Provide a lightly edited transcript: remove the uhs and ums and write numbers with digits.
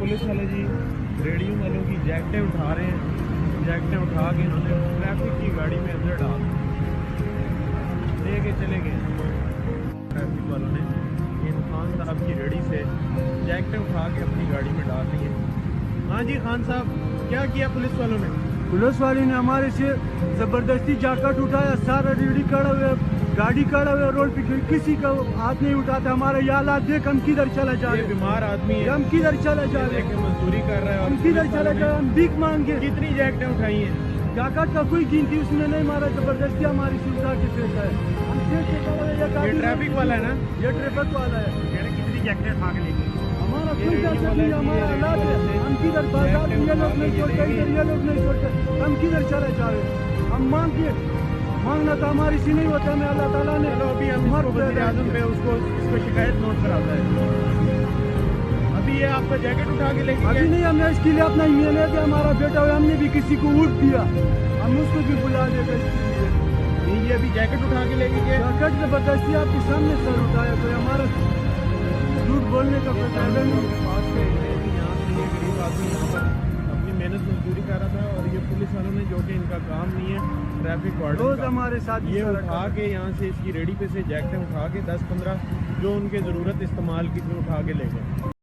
Police वाले जी radio वालों की जैकटें उठा रहे हैं, जैकटें उठा के इन्होंने ट्रैफिक की गाड़ी में अंदर डाल ले के चले गए। ट्रैफिक वालों ने इन खान साहब की रेडी से जैकटें उठा के अपनी गाड़ी में डाल दी हैं। हाँ जी खान साहब, क्या किया पुलिस वालों ने? पुलिस वाले ने हमारे से जबरदस्ती जैकेट उठाया, सारा रेडी खड़ा हुआ, गाड़ी खड़ा हुआ रोड पे, किसी का हाथ नहीं उठाता। हमारे ये हालात देख हम किधर चला जा रहे ये हैं, बीमार आदमी है, हम किधर चला जा रहे हैं, मजदूरी कर रहा है और हम किधर चला जा रहे हैं, हम भीख मांगे। कितनी जैकटें उठाई हैं? जैकेट का कोई गिनती उसने नहीं मारा, जबरदस्ती हमारी से उठा के फेंका है। हम देख के खड़ा है, ये गाड़ी ट्रैफिक वाला है ना? ये ट्रैफिक वाला है। कितनी जैकटें उठा के लेके? हमारा कोई जैसा नहीं, हमारा हालात है, हम किधर बाजार में ये लोग नहीं छोड़ते, इधर ये लोग नहीं छोड़ते, हम किधर चले जा रहे हैं। हम मांगना तो हमारी से नहीं होता, हमें अल्लाह ताला ने चलो अभी हम इसको वज़ीर-ए-आज़म पे इसको शिकायत नोट कराता है। अभी ये आपका जैकेट उठा के लेके अभी नहीं, हमने इसके लिए अपना ईमेल ले दिया, हमारा बेटा हुआ, हमने भी किसी को वोट दिया, हम उसको भी बुला लेते इसके लिए। नहीं, ये अभी जैकेट उठा के लेके गए। जैकेट जबरदस्ती आपके सामने सर उठाया, तो हमारा झूठ बोलने का कोई फायदा नहीं। पास के यहाँ से ये गरीब आदमी यहाँ पर अपनी मेहनत मजदूरी कर रहा था और ये पुलिस वालों ने, जो कि इनका काम नहीं है ट्रैफिक रोज वार्डन का, हमारे साथ ये उठा के यहाँ से इसकी रेडी पे से जैकटें उठा के 10-15 जो उनके ज़रूरत इस्तेमाल की थी उठा के ले गए।